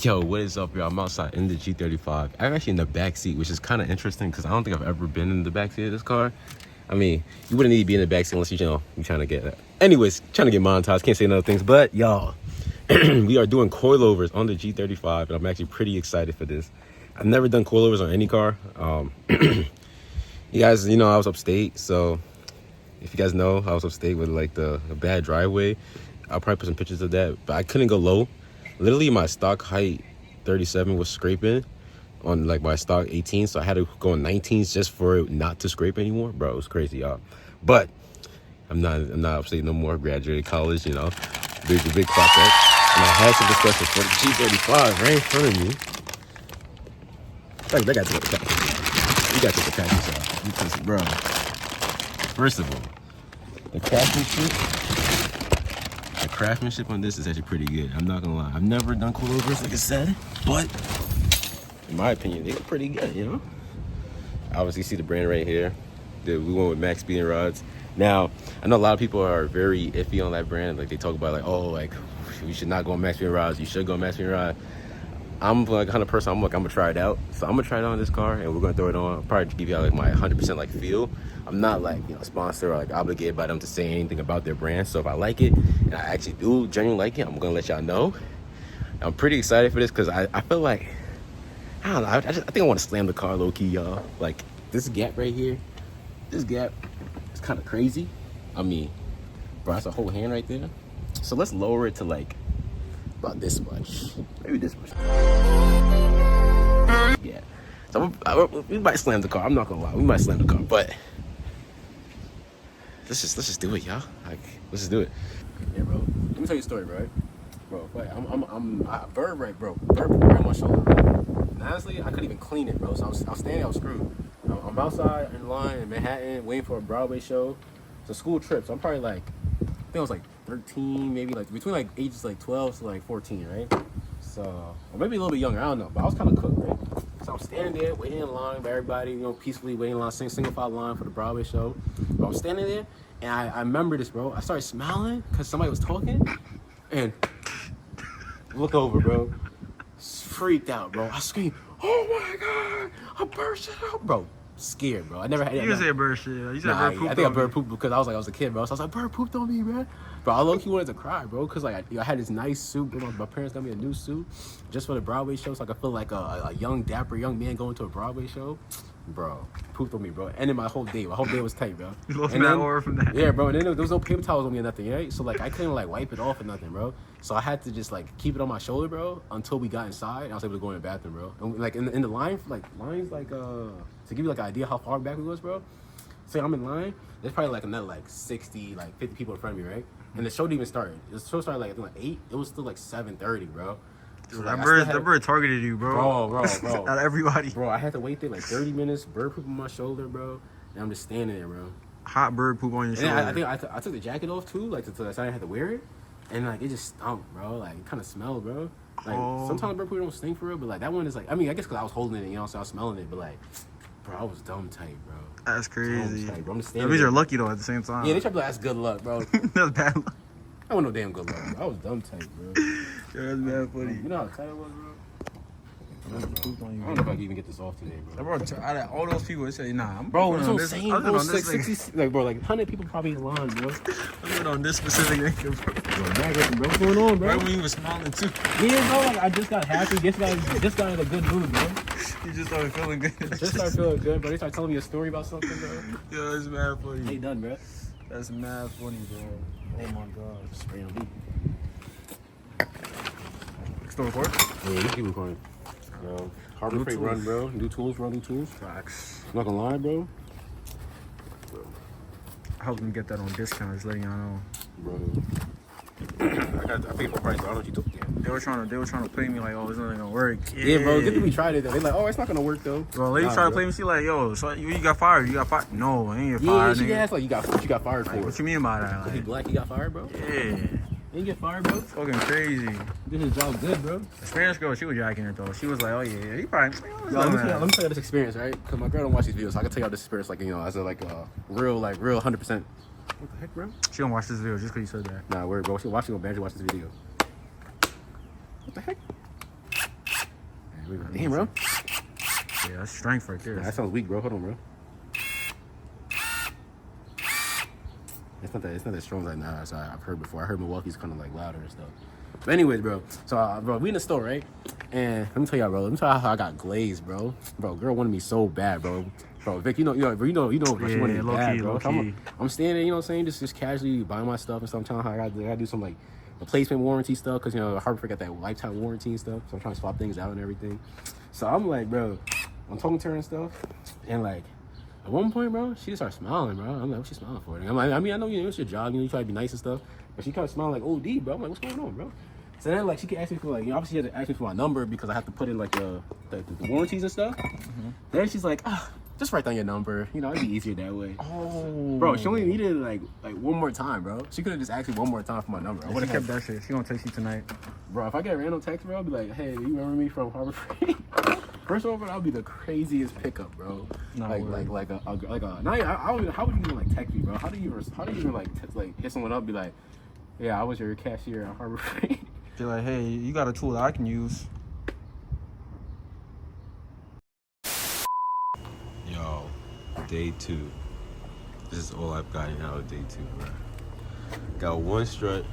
Yo, what is up, y'all? I'm outside in the G35. I'm actually in the back seat, which is kind of interesting because I don't think I've ever been in the back seat of this car. I mean, you wouldn't need to be in the back seat unless you're trying to get that. Anyways, trying to get monetized. Can't say no other things, but y'all, we are doing coilovers on the G35, and I'm actually pretty excited for this. I've never done coilovers on any car. You guys, I was upstate, so if you guys know, I was upstate with like a bad driveway. I'll probably put some pictures of that, but I couldn't go low. Literally, my stock height 37 was scraping on like my stock 18, so I had to go on 19s just for it not to scrape anymore. Bro, it was crazy, y'all. But I'm not upstate no more. Graduated college, big project. And I had some discussion for the G35 right in front of me. Like, they got to take the package. You got to take the package off. Because, bro, first of all, the craftsmanship on this is actually pretty good. I'm not gonna lie. I've never done coilovers, like I said, but in my opinion, they look pretty good, Obviously, see the brand right here. We went with Maxpeedingrods. Now, I know a lot of people are very iffy on that brand. Like, they talk about, you should not go on Maxpeedingrods. You should go on Maxpeedingrods. I'm like kind of person, I'm gonna try it out. So I'm gonna try it on this car, and we're gonna throw it on. I'll probably give you my 100% feel. I'm not sponsored or obligated by them to say anything about their brand. So if I like it, and I actually do genuinely like it, I'm gonna let y'all know. I'm pretty excited for this because I feel like, I don't know, I think I want to slam the car low key, y'all. Like, this gap right here, this gap is kind of crazy. I mean, bro, that's a whole hand right there. So let's lower it to about this much, maybe this much. Yeah, so we might slam the car. I'm not gonna lie, we might slam the car, but let's just do it, y'all. Let's just do it. Yeah, bro. Let me tell you a story, bro. Bro, wait, I bird right, bro. Bird right on my shoulder. And honestly, I couldn't even clean it, bro. So I was standing, I was screwed. I'm outside in line in Manhattan, waiting for a Broadway show. It's a school trip, so I'm probably I think I was 13, maybe between ages 12 to 14, right? So, or maybe a little bit younger, I don't know, but I was kind of cooked, right? So I'm standing there waiting in line by everybody, peacefully waiting in line, single file line for the Broadway show. But I'm standing there, and I remember this, bro. I started smiling because somebody was talking, and look over, bro. Freaked out, bro. I screamed, "Oh my God, I burst it out, bro." Scared, bro. I never had. You said bird shit. You said bird pooped. I think I bird pooped because I was a kid, bro. So I was like, bird pooped on me, man. Bro, I low-key wanted to cry, bro, because I had this nice suit, bro. My parents got me a new suit just for the Broadway show, so I could feel like a young, dapper young man going to a Broadway show. Bro, pooped on me, bro. Ended my whole day. My whole day was tight, bro. You lost that aura from that. Yeah, bro. And then there was no paper towels on me or nothing, right? So I couldn't wipe it off or nothing, bro. So I had to just keep it on my shoulder, bro, until we got inside. And I was able to go in the bathroom, bro. And in the line, lines to give you an idea how far back we was, bro. Say I'm in line. There's probably another 60, 50 people in front of me, right? And the show didn't even start. The show started I think 8. It was still 7:30, bro. So that bird targeted you, bro. Bro. Not everybody. Bro, I had to wait there 30 minutes, bird poop on my shoulder, bro. And I'm just standing there, bro. Hot bird poop on your shoulder. I think I took the jacket off too, so I didn't have to wear it. And it just stunk, bro. It kind of smelled, bro. Sometimes bird poop don't stink for real, but that one is I mean, I guess because I was holding it, so I was smelling it, but bro, I was dumb tight, bro. That's crazy. Tight, bro. I'm just that means you're lucky though at the same time. Yeah, they try to be that's good luck, bro. That's bad luck. I wasn't no damn good luck, bro. I was dumb tight, bro. Yeah, that's bad funny. You know how tight I was, bro? I don't know if I can even get this off today, bro. Out of all those people, they say, nah, bro, it's insane, bro. Bro, 60, bro, 100 people probably in line, bro. I'm living on this specific nigga, bro. Bro, what's going on, bro? Right when you were smiling, too. Yeah, bro, I just got happy. Just got in a good mood, bro. You just started feeling good. Just started feeling good, bro. They started telling me a story about something, bro. Yo, that's mad funny. They done, bro. That's mad funny, bro. Oh, my God. Spray on me. Still record? Yeah, you keep recording. Bro, Harbor Freight run, bro. New tools. Facts. I'm not gonna lie, bro. I helped them get that on discount, just letting y'all know. Bro. I paid full price, so I don't know what you took. Yeah. They were trying to play me oh, it's not gonna work. Yeah, bro. Good thing we tried it though. They oh, it's not gonna work though. Bro, lady tried to play me. She yo, so you got fired. No, I ain't get fired. Yeah, she asked you got fired for. What you mean by that? He black, you got fired, bro. Yeah. You didn't get fired, bro. Fucking crazy. Did his job good, bro. The Spanish girl, she was jacking it though. She was like, oh yeah, he probably. Let me tell you this experience, right? Because my girl don't watch these videos, so I can tell y'all this experience, as a real 100%. What the heck, bro? She don't watch this video just because you said that. Nah, word, bro. She gonna watch this video. What the heck? Damn, bro. Yeah, that's strength right there. Nah, that sounds weak, bro. Hold on, bro. It's not that strong like that. So I've heard before. I heard Milwaukee's kind of like louder and stuff. But anyways, bro. So, bro, we in the store, right? And let me tell y'all, bro. Let me tell y'all how I got glazed, bro. Bro, girl wanted me so bad, bro. Bro, Vic, you know, she wanted me bad, bro. So I'm standing, you know what I'm saying, just casually buying my stuff and stuff. I'm telling her I gotta do some like replacement warranty stuff because, you know, Harvard got that lifetime warranty and stuff. So I'm trying to swap things out and everything. So I'm like, bro, I'm talking to her and stuff, and like at one point, bro, she just started smiling, bro. I'm like, what's she smiling for? I'm like, I mean, I know, you know, it's your job, you know, you try to be nice and stuff, but she kind of smiling like OD, bro. I'm like, what's going on, bro? So then, like, she could ask me for, like, you know, obviously she had to ask me for my number because I have to put in, like, the warranties and stuff. Then she's like, just write down your number. You know, it'd be easier that way. Oh. Bro, she only needed, like one more time, bro. She could have just asked me one more time for my number. I She would have kept that shit. She gonna text you tonight. Bro, if I get a random text, bro, I'll be like, hey, you remember me from Harbor Freight? First of all, that'll be the craziest pickup, bro. Not like how would you even like text me, bro? How do you even like hit someone up, and be like, yeah, I was your cashier at Harbor Freight. Be like, hey, you got a tool that I can use. Yo, day 2. This is all I've gotten out of day 2, bro. Got one strut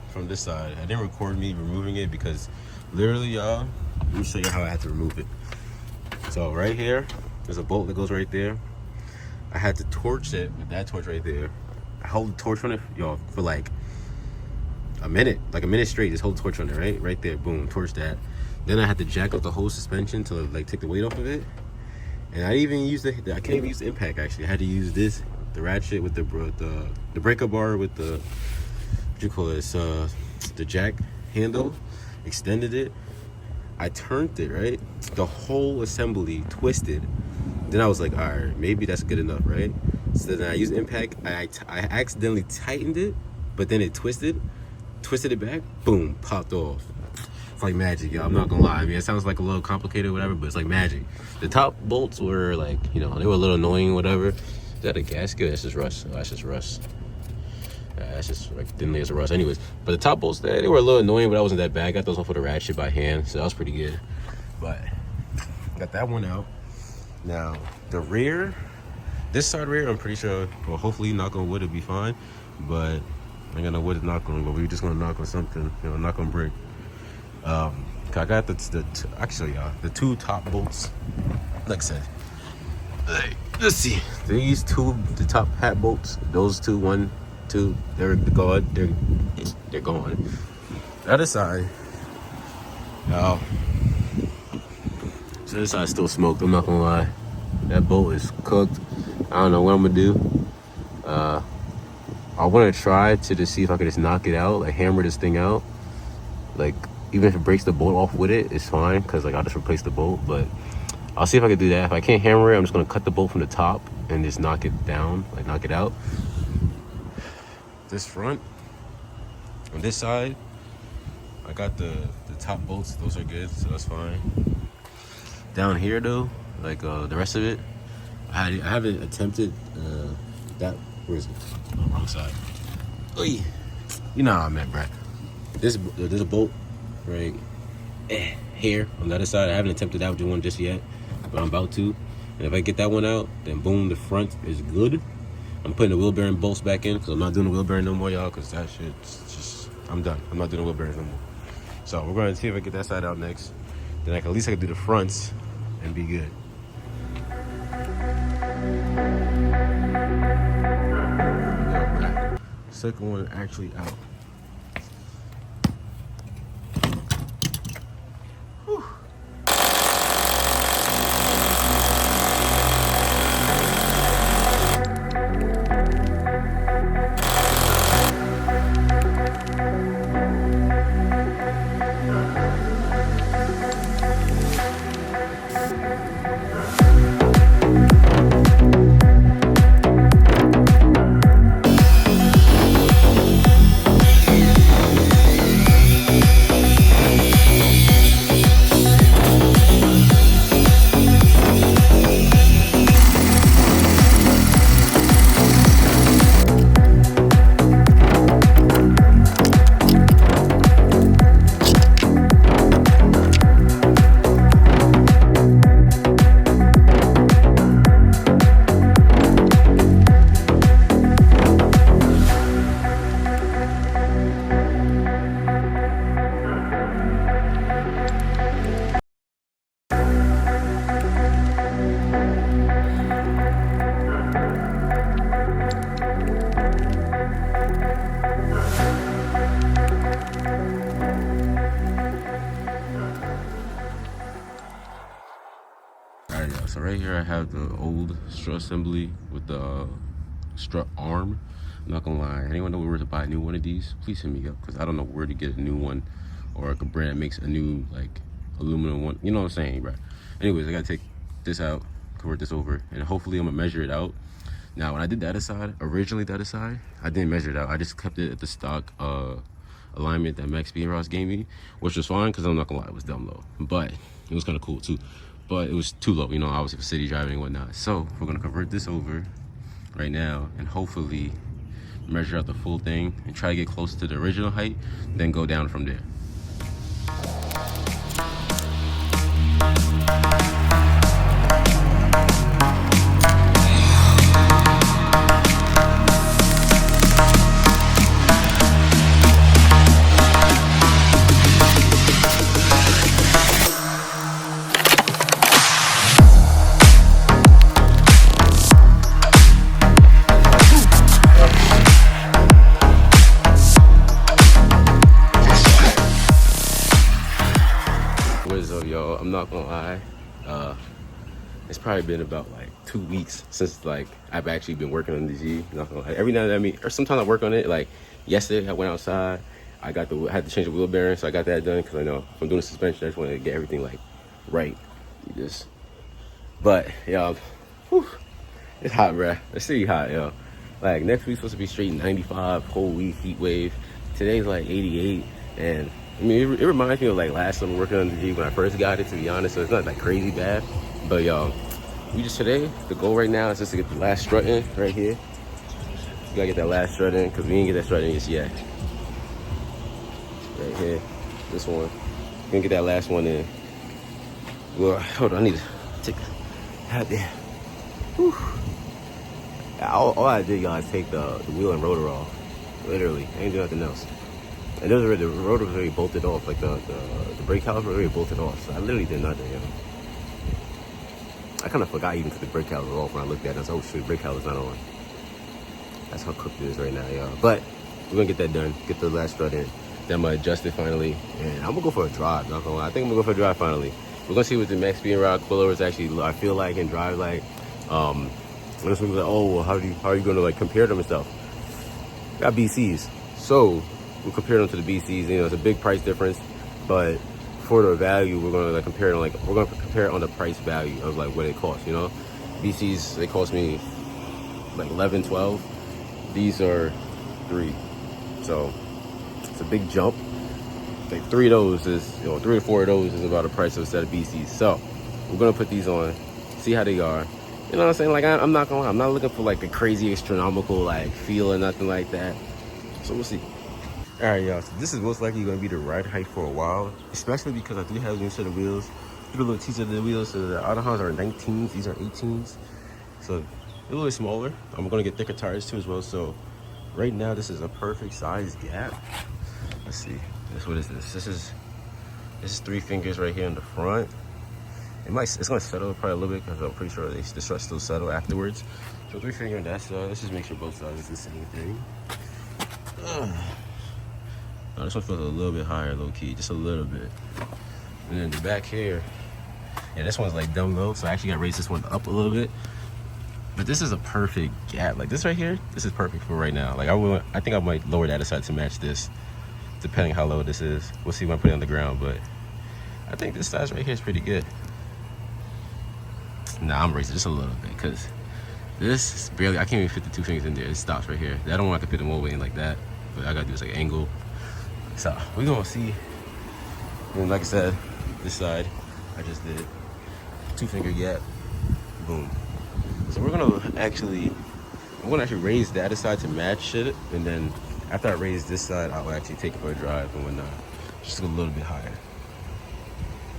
from this side. I didn't record me removing it because literally, y'all, let me show you how I had to remove it. So right here, there's a bolt that goes right there. I had to torch it with that torch right there. I hold the torch on it, y'all, for like a minute straight. Just hold the torch on it, right there, boom, torch that. Then I had to jack up the whole suspension to like take the weight off of it. And I didn't even use I can't even use the impact actually. I had to use this, the ratchet with the breaker bar with the, what you call this, the jack handle, extended it. I turned it, right? The whole assembly twisted. Then I was like, all right, maybe that's good enough, right? So then I used impact. I accidentally tightened it, but then it twisted it back, boom, popped off. It's like magic, y'all. I'm not gonna lie. I mean, it sounds like a little complicated or whatever, but it's like magic. The top bolts were like, you know, they were a little annoying or whatever. Is that a gasket? That's just rust. Oh, that's just rust. That's just like thin layers of rust. Anyways, but the top bolts, they were a little annoying, but that wasn't that bad. I got those off with a ratchet by hand, so that was pretty good. But got that one out. Now the rear, this side rear, I'm pretty sure. Well, hopefully, knock on wood, it'll be fine. But I ain't got no wood to knock on, but we're just gonna knock on something. You know, knock on brick. I got actually, y'all, the 2 top bolts. Like I said, let's see. These 2, the top hat bolts. Those 2, 1, 2, they're gone. They're gone. The other side, y'all. So this side still smoked. I'm not gonna lie. That bolt is cooked. I don't know what I'm gonna do. I want to try to just see if I can just knock it out, like hammer this thing out. Like even if it breaks the bolt off with it, it's fine because like I'll just replace the bolt. But I'll see if I can do that. If I can't hammer it, I'm just gonna cut the bolt from the top and just knock it down, like knock it out. This front, on this side, I got the top bolts. Those are good, so that's fine. Down here though, like the rest of it, I haven't attempted that. Where is it? Oh, wrong side. Oy. You know how I meant, Brad. There's a bolt right here on the other side. I haven't attempted that one just yet, but I'm about to. And if I get that one out, then boom, the front is good. I'm putting the wheel bearing bolts back in because I'm not doing the wheel bearing no more, y'all, because that shit's just, I'm done. I'm not doing the wheel bearings no more. So we're going to see if I get that side out next. Then at least I can do the fronts and be good. Second one actually out. Whew. Alright, y'all, so right here I have the old Strut Assembly with the strut arm. I'm not gonna lie, anyone know where to buy a new one of these, please hit me up, because I don't know where to get a new one, or like a brand that makes a new like aluminum one, you know what I'm saying, right? Anyways, I gotta take this out, convert this over, and hopefully I'm gonna measure it out. Now when I did the other side, originally the other side, I didn't measure it out. I just kept it at the stock alignment that Maxpeedingrods gave me, which was fine, because I'm not gonna lie, it was dumb low, but it was kind of cool too. But it was too low, you know, obviously for city driving and whatnot. So we're gonna convert this over right now and hopefully measure out the full thing and try to get close to the original height, then go down from there. Yo, I'm not gonna lie, it's probably been about like 2 weeks since like I've actually been working on the G. Not gonna lie. Every now and then, or sometimes I work on it. Like yesterday, I went outside. I had to change the wheel bearing, so I got that done because I know if I'm doing the suspension, I just want to get everything like right. But yeah, it's hot, bruh. It's pretty hot, yo. Like next week's supposed to be straight 95, whole week heat wave. Today's like 88, and I mean, it reminds me of like last summer working on the G when I first got it, to be honest. So it's not like crazy bad. But y'all, today, the goal right now is just to get the last strut in right here. You gotta get that last strut in because we didn't get that strut in just yet. Right here, this one. We're gonna get that last one in. Well, hold on, I need to take the hat there. Whew. All I did, y'all, is take the wheel and rotor off. Literally, I ain't do nothing else. And the rotor was already bolted off, like the brake caliper was already bolted off. So I literally did nothing, yo. I kind of forgot even to the brake caliper off when I looked at it. I was like, oh shit, brake caliper's not on. That's how cooked it is right now, yo. But we're gonna get that done, get the last strut in. Then I'm gonna adjust it finally, and I'm gonna go for a drive, not gonna lie. I think I'm gonna go for a drive finally. We're gonna see what the Maxpeedingrods Coilovers actually, I feel like, and drive like. And this one's like, oh, well, how are you gonna like compare them and stuff? Got BCs, so we'll compare them to the BCs. You know, it's a big price difference, but for the value, we're gonna like compare it on compare it on the price value of like what it costs. You know, BCs, they cost me like 11, 12. These are 3, so it's a big jump. Like 3 of those is, 3 or 4 of those is about the price of a set of BCs. So we're gonna put these on, see how they are. You know what I'm saying? Like I'm not gonna lie, I'm not looking for like a crazy astronomical like feel or nothing like that. So we'll see. All right, y'all, so this is most likely going to be the ride height for a while, especially because I do have a new set of wheels. Look at the little teaser of the wheels. So the other ones are 19s, these are 18s. So a little bit smaller. I'm going to get thicker tires too as well. So right now, this is a perfect size gap. Let's see. What is this? This is 3 fingers right here in the front. It's going to settle probably a little bit because I'm pretty sure the struts still settle afterwards. So 3 finger on that side. Let's just make sure both sides is the same thing. Oh, this one feels a little bit higher, low key, just a little bit. And then the back here, yeah, this one's like dumb low, so I actually got to raise this one up a little bit. But this is a perfect gap. Like this right here, this is perfect for right now. Like I think I might lower that aside to match this, depending how low this is. We'll see when I put it on the ground, but I think this size right here is pretty good. Nah, I'm raising just a little bit because this is barely, I can't even fit the 2 fingers in there. It stops right here. I don't want to fit them all the way in like that, but I got to do this like angle. So we're gonna see. And like I said, this side I just did 2 finger gap, boom. So I'm gonna actually raise the other side to match it, and then after I raise this side, I'll actually take it for a drive and whatnot, just a little bit higher.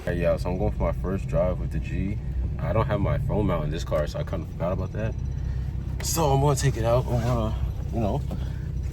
Alright, yeah, so I'm going for my first drive with the G. I don't have my phone mount in this car, so I kind of forgot about that. So I'm gonna take it out. I'm gonna,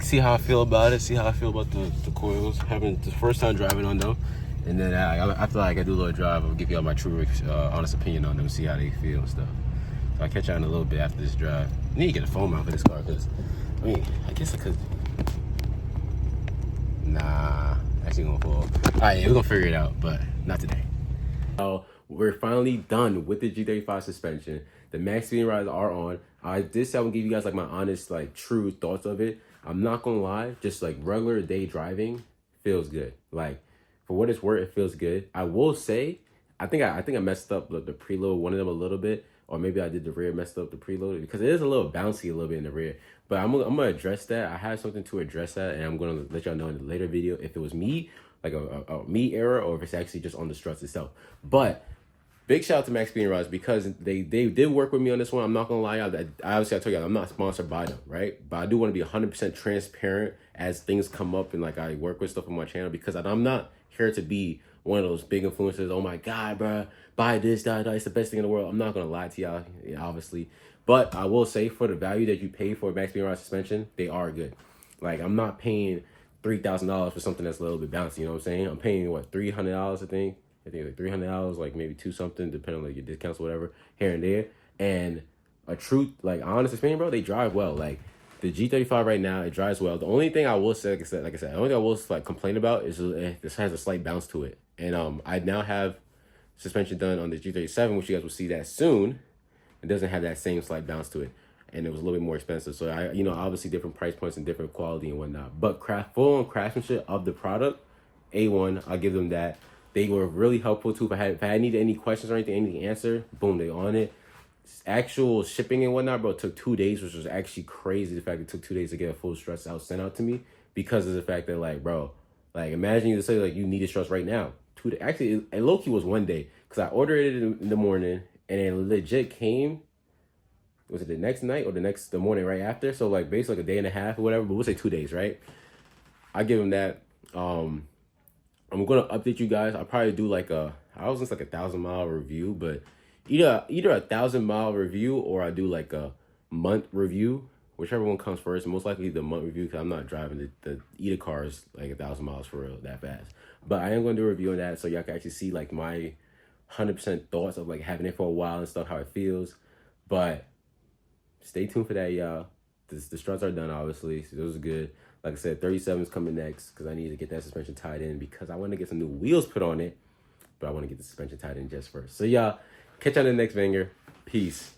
see how I feel about it, see how I feel about the coils, having the first time driving on them. And then after like I do a little drive, I'll give y'all my true honest opinion on them, see how they feel and stuff. So I'll catch y'all in a little bit after this drive. I need to get a phone mount for this car because, I mean, I guess I could. Nah, actually gonna fall. All right, yeah, we're gonna figure it out, but not today. we're finally done with the G35 suspension. The Maxpeedingrods are on. I did say I would give you guys like my honest, like true thoughts of it. I'm not gonna lie, just like regular day driving feels good. Like for what it's worth, it feels good. I will say, I think I messed up the preload, one of them a little bit, or maybe I did the rear messed up the preload because it is a little bouncy a little bit in the rear. But I'm gonna address that. I have something to address that, and I'm gonna let y'all know in a later video if it was me, like a me error, or if it's actually just on the struts itself. But big shout out to Maxpeedingrods because they did work with me on this one. I'm not gonna lie, obviously I told you I'm not sponsored by them, right? But I do want to be 100% transparent as things come up and like I work with stuff on my channel because I'm not here to be one of those big influencers. Oh my God, bro, buy this, that, it's the best thing in the world. I'm not gonna lie to y'all, obviously, but I will say for the value that you pay for Maxpeedingrods suspension, they are good. Like I'm not paying $3,000 for something that's a little bit bouncy. You know what I'm saying? I'm paying what, $300, I think like $300, like maybe two something, depending on like your discounts or whatever, here and there. And a true, like honest opinion, bro, they drive well. Like the G35 right now, it drives well. The only thing I will say, like I said, the only thing I will like complain about is this has a slight bounce to it. And I now have suspension done on the G37, which you guys will see that soon. It doesn't have that same slight bounce to it, and it was a little bit more expensive. So I, obviously different price points and different quality and whatnot. But full on craftsmanship of the product, A1, I'll give them that. They were really helpful too. If I needed any questions or anything, any answer, boom, they on it. Actual shipping and whatnot, bro, it took 2 days, which was actually crazy. The fact it took 2 days to get a full struts out sent out to me because of the fact that, like, bro, like imagine you say like you need a struts right now. Actually, it low key was 1 day because I ordered it in the morning and it legit came. Was it the next night or the morning right after? So like basically like a day and a half or whatever. But we'll say 2 days, right? I give them that. I'm gonna update you guys. I'll probably do like I was just like 1,000-mile review, but either a 1,000-mile review or I do like a month review, whichever one comes first. Most likely the month review because I'm not driving either cars like 1,000 miles for real that fast. But I am gonna do a review on that so y'all can actually see like my 100% thoughts of like having it for a while and stuff, how it feels. But stay tuned for that, y'all. The struts are done, obviously. So those are good. Like I said, 37 is coming next because I need to get that suspension tied in because I want to get some new wheels put on it. But I want to get the suspension tied in just first. So, y'all, catch you on the next banger. Peace.